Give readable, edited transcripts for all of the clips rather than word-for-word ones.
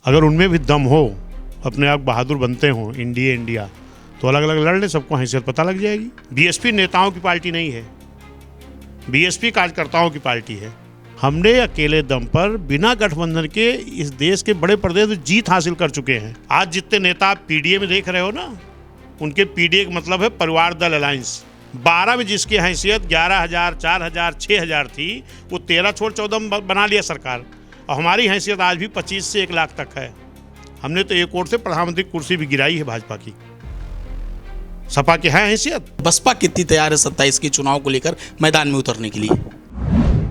अगर उनमें भी दम हो, अपने आप बहादुर बनते हों, इंडिया तो अलग अलग लड़ ले, सबको हैसियत पता लग जाएगी। बीएसपी नेताओं की पार्टी नहीं है, बीएसपी कार्यकर्ताओं की पार्टी है। हमने अकेले दम पर बिना गठबंधन के इस देश के बड़े प्रदेश में जीत हासिल कर चुके हैं। आज जितने नेता आप पीडीए में देख रहे हो ना, उनके पीडीए का मतलब है परिवार दल अलायंस। 12 में जिसकी हैसियत 11,000, 4,000, 6,000 थी, वो 13 छोड़ 14 बना लिया सरकार। और हमारी हैसियत आज भी 25 से 1 लाख तक है। हमने तो एक और से प्रधानमंत्री कुर्सी भी गिराई है भाजपा की। सपा की है हैसियत। बसपा कितनी तैयार है 27 के चुनाव को लेकर मैदान में उतरने के लिए?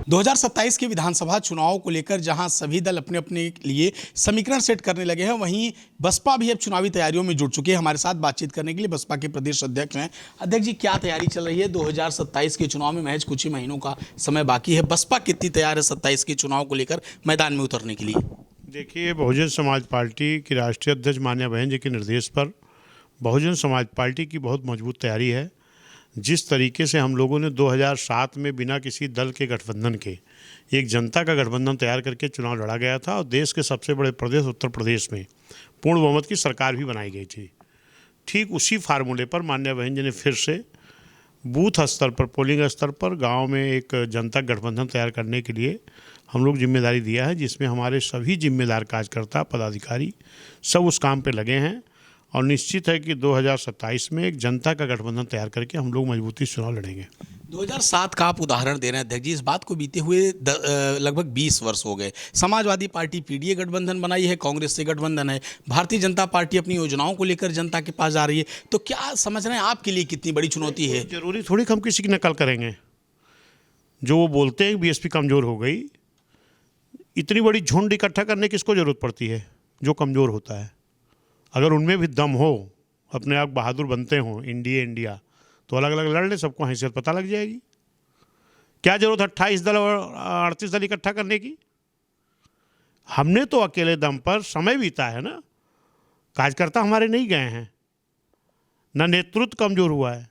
2027 के विधानसभा चुनाव को लेकर जहां सभी दल अपने अपने लिए समीकरण सेट करने लगे हैं, वहीं बसपा भी अब चुनावी तैयारियों में जुट चुकी है। हमारे साथ बातचीत करने के लिए बसपा के प्रदेश अध्यक्ष हैं। अध्यक्ष जी, क्या तैयारी चल रही है? 2027 के चुनाव में महज कुछ ही महीनों का समय बाकी है। बसपा कितनी तैयार है 27 के चुनाव को लेकर मैदान में उतरने के लिए? देखिए, बहुजन समाज पार्टी की राष्ट्रीय अध्यक्ष मान्या बहन जी के निर्देश पर बहुजन समाज पार्टी की बहुत मजबूत तैयारी है। जिस तरीके से हम लोगों ने 2007 में बिना किसी दल के गठबंधन के एक जनता का गठबंधन तैयार करके चुनाव लड़ा गया था और देश के सबसे बड़े प्रदेश उत्तर प्रदेश में पूर्ण बहुमत की सरकार भी बनाई गई थी। ठीक उसी फार्मूले पर मान्या बहन जी ने फिर से बूथ स्तर पर, पोलिंग स्तर पर गांव में एक जनता गठबंधन तैयार करने के लिए हम लोग जिम्मेदारी दिया है, जिसमें हमारे सभी जिम्मेदार कार्यकर्ता, पदाधिकारी सब उस काम पे लगे हैं। और निश्चित है कि 2027 में एक जनता का गठबंधन तैयार करके हम लोग मजबूती से चुनाव लड़ेंगे। 2007 का आप उदाहरण दे रहे हैं अध्यक्ष जी। इस बात को बीते हुए लगभग 20 वर्ष हो गए। समाजवादी पार्टी पीडीए गठबंधन बनाई है, कांग्रेस से गठबंधन है, भारतीय जनता पार्टी अपनी योजनाओं को लेकर जनता के पास जा रही है। तो क्या समझ रहे हैं आपके लिए कितनी बड़ी चुनौती है? जरूरी थोड़ी हम किसी की नकल करेंगे। जो वो बोलते हैं बीएसपी कमज़ोर हो गई, इतनी बड़ी झुंड इकट्ठा करने की किसको ज़रूरत पड़ती है जो कमज़ोर होता है? अगर उनमें भी दम हो, अपने आप बहादुर बनते हों, इंडिया तो अलग अलग लड़ ले, सबको हैसियत पता लग जाएगी। क्या जरूरत है 28 दल और 38 दल इकट्ठा करने की? हमने तो अकेले दम पर समय बीता है ना, कार्यकर्ता हमारे नहीं गए हैं, ना नेतृत्व कमज़ोर हुआ है।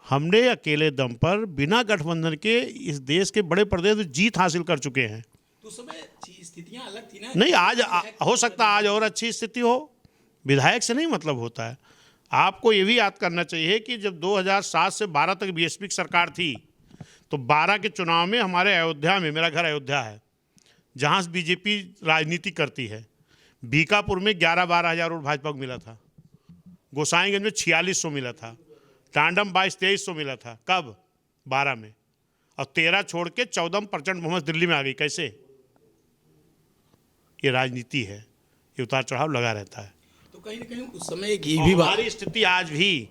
हमने अकेले दम पर बिना गठबंधन के इस देश के बड़े प्रदेश में जीत हासिल कर चुके हैं। तो समय स्थितियां अलग थी ना? नहीं, आज हो सकता है आज और अच्छी स्थिति हो। विधायक से नहीं मतलब होता है। आपको ये भी याद करना चाहिए कि जब 2007 से 12 तक बीएसपी की सरकार थी, तो 12 के चुनाव में हमारे अयोध्या में, मेरा घर अयोध्या है, जहाँ से बीजेपी राजनीति करती है, बीकापुर में 11-12 हज़ार वोट भाजपा को मिला था, गोसाईगंज में 4600 मिला था, टांडम 22-2300 मिला था। कब? 12 में। और 13 छोड़ के 14% बहुमत दिल्ली में आ गई। कैसे? ये राजनीति है, ये उतार चढ़ाव लगा रहता है। तो कहीं ना कहीं उस समय की भी हमारी स्थिति आज भी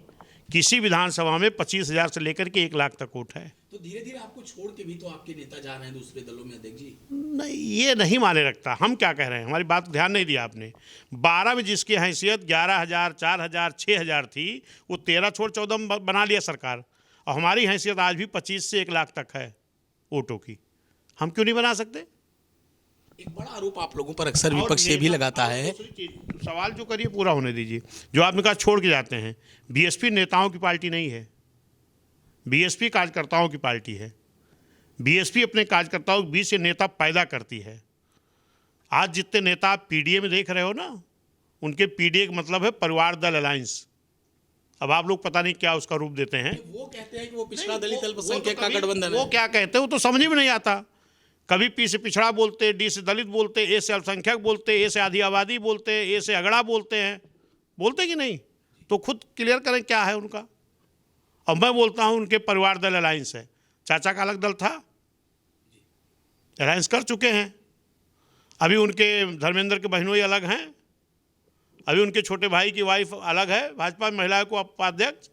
किसी विधानसभा में 25,000 से लेकर के 1 लाख तक वोट है। तो धीरे धीरे आपको छोड़ के भी तो आपके नेता जा रहे हैं दूसरे दलों में अध्यक्ष जी। नहीं, ये नहीं माने रखता। हम क्या कह रहे हैं, हमारी बात ध्यान नहीं दिया आपने। 12 में जिसकी हैसियत 11,000, 4,000, 6,000 थी, वो 13 छोड़ 14 बना लिया सरकार। और हमारी हैसियत आज भी 25 से 1 लाख तक है वोटों की। हम क्यों नहीं बना सकते? एक बड़ा आरोप आप लोगों पर अक्सर विपक्ष से भी लगाता है। सवाल जो करिए पूरा होने दीजिए। जो आपने कहा छोड़ के जाते हैं, बीएसपी नेताओं की पार्टी नहीं है, बीएसपी कार्यकर्ताओं की पार्टी है। बीएसपी अपने कार्यकर्ताओं के बीच से नेता पैदा करती है। आज जितने नेता आप पीडीए में देख रहे हो ना, उनके पीडीए का मतलब है परिवार दल अलायंस। अब आप लोग पता नहीं क्या उसका रूप देते हैं। वो कहते हैं कि वो पिछड़ा दलित अल्पसंख्यक का गठबंधन है। वो क्या कहते हैं वो तो समझ में नहीं आता। कभी पी से पिछड़ा बोलते, डी से दलित बोलते, ए से अल्पसंख्यक बोलते, ए से आधी आबादी बोलते, ए से अगड़ा बोलते हैं। बोलते कि नहीं? तो खुद क्लियर करें क्या है उनका। और मैं बोलता हूं उनके परिवार दल अलायंस है। चाचा का अलग दल था, अलायंस कर चुके हैं। अभी उनके धर्मेंद्र के बहनोई अलग हैं, अभी उनके छोटे भाई की वाइफ अलग है, भाजपा महिला को उपाध्यक्ष।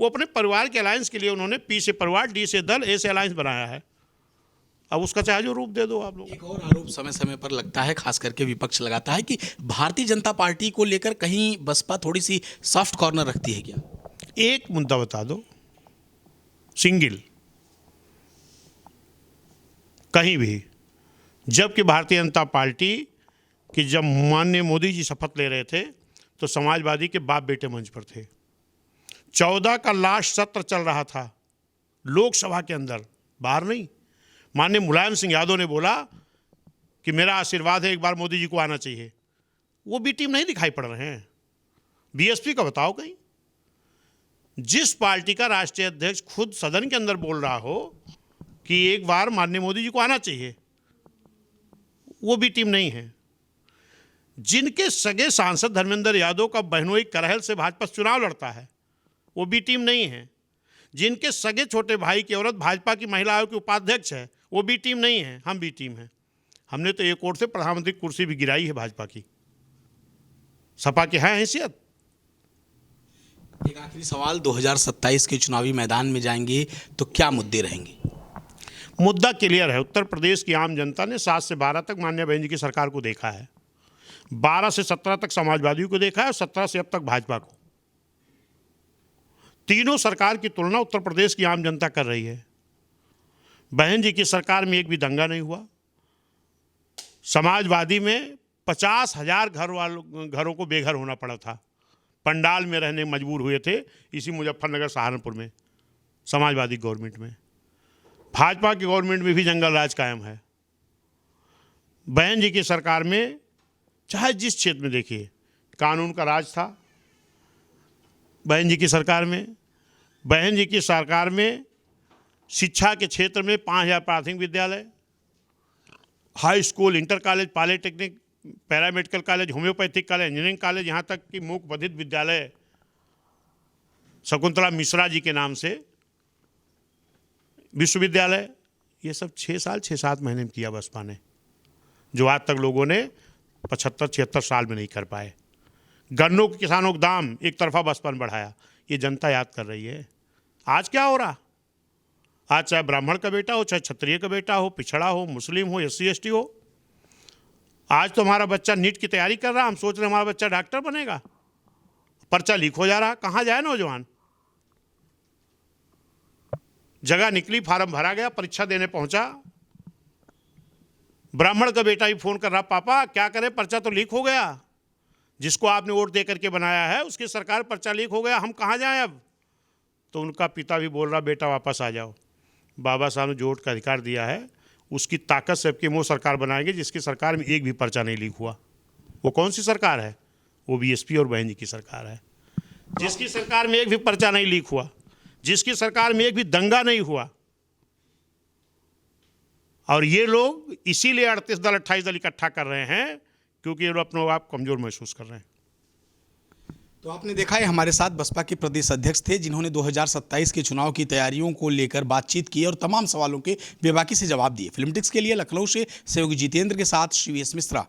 वो अपने परिवार के अलायंस के लिए उन्होंने पी से परिवार, डी से दल, ए से अलायंस बनाया है। अब उसका चाहे जो रूप दे दो आप लोग। एक और आरोप समय समय पर लगता है, खास करके विपक्ष लगाता है, कि भारतीय जनता पार्टी को लेकर कहीं बसपा थोड़ी सी सॉफ्ट कॉर्नर रखती है क्या? एक मुद्दा बता दो, सिंगल, कहीं भी। जबकि भारतीय जनता पार्टी कि जब माननीय मोदी जी शपथ ले रहे थे तो समाजवादी के बाप बेटे मंच पर थे। 14 का लास्ट सत्र चल रहा था लोकसभा के अंदर, बाहर नहीं। माननीय मुलायम सिंह यादव ने बोला कि मेरा आशीर्वाद है, एक बार मोदी जी को आना चाहिए। वो बी टीम नहीं दिखाई पड़ रहे हैं। बीएसपी का बताओ कहीं। जिस पार्टी का राष्ट्रीय अध्यक्ष खुद सदन के अंदर बोल रहा हो कि एक बार माननीय मोदी जी को आना चाहिए, वो भी टीम नहीं है। जिनके सगे सांसद धर्मेंद्र यादव का बहनोई करहल से भाजपा चुनाव लड़ता है, वो भी टीम नहीं है। जिनके सगे छोटे भाई की औरत भाजपा की महिला आयोग की उपाध्यक्ष है, वो भी टीम नहीं है। हम भी टीम है। हमने तो एक ओर से प्रधानमंत्री कुर्सी भी गिराई है भाजपा की। सपा की है हैसियत। एक आखिरी सवाल, 2027 के चुनावी मैदान में जाएंगे तो क्या मुद्दे रहेंगे? मुद्दा क्लियर है। उत्तर प्रदेश की आम जनता ने 7 से 12 तक माननीय बहन जी की सरकार को देखा है, 12 से 17 तक समाजवादियों को देखा है और 17 से अब तक भाजपा को। तीनों सरकार की तुलना उत्तर प्रदेश की आम जनता कर रही है। बहन जी की सरकार में एक भी दंगा नहीं हुआ। समाजवादी में 50,000 घरों को बेघर होना पड़ा था, पंडाल में रहने मजबूर हुए थे इसी मुजफ्फरनगर सहारनपुर में समाजवादी गवर्नमेंट में। भाजपा की गवर्नमेंट में भी जंगल राज कायम है। बहन जी की सरकार में चाहे जिस क्षेत्र में देखिए कानून का राज था। बहन जी की सरकार में शिक्षा के क्षेत्र में 5,000 प्राथमिक विद्यालय, high school, inter college, polytechnic, paramedical college, homeopathic college, engineering college, यहाँ तक कि मूक बधिर विद्यालय शकुंतला मिश्रा जी के नाम से विश्वविद्यालय, ये सब 6-7 महीने में किया बसपा ने, जो आज तक लोगों ने 75-76 साल में नहीं कर पाए। गन्नों के किसानों का दाम एक तरफा बसपा ने बढ़ाया, ये जनता याद कर रही है। आज क्या हो रहा? आज चाहे ब्राह्मण का बेटा हो, चाहे क्षत्रिय का बेटा हो, पिछड़ा हो, मुस्लिम हो, SC ST हो, आज तो हमारा बच्चा नीट की तैयारी कर रहा, हम सोच रहे हमारा बच्चा डॉक्टर बनेगा, पर्चा लीक हो जा रहा। कहाँ जाए नौजवान? जगह निकली, फार्म भरा गया, परीक्षा देने पहुंचा, ब्राह्मण का बेटा ही फोन कर रहा, पापा क्या करें, पर्चा तो लीक हो गया, जिसको आपने वोट दे करके बनाया है उसकी सरकार, पर्चा लीक हो गया, हम कहाँ जाएं अब? तो उनका पिता भी बोल रहा, बेटा वापस आ जाओ, बाबा साहब ने जो वोट का अधिकार दिया है उसकी ताकत से आपकी वो सरकार बनाएंगे जिसकी सरकार में एक भी पर्चा नहीं लीक हुआ। वो कौन सी सरकार है? वो बीएसपी और बहन जी की सरकार है, जिसकी सरकार में एक भी पर्चा नहीं लीक हुआ, जिसकी सरकार में एक भी दंगा नहीं हुआ। और ये लोग इसीलिए 38 दल 28 दल इकट्ठा कर रहे हैं क्योंकि ये लोग अपने आप कमजोर महसूस कर रहे हैं। तो आपने देखा है हमारे साथ बसपा के प्रदेश अध्यक्ष थे जिन्होंने 2027 के चुनाव की तैयारियों को लेकर बातचीत की और तमाम सवालों के बेबाकी से जवाब दिए। फिल्मटिक्स के लिए लखनऊ से सहयोगी जितेंद्र के साथ शिवेश मिश्रा।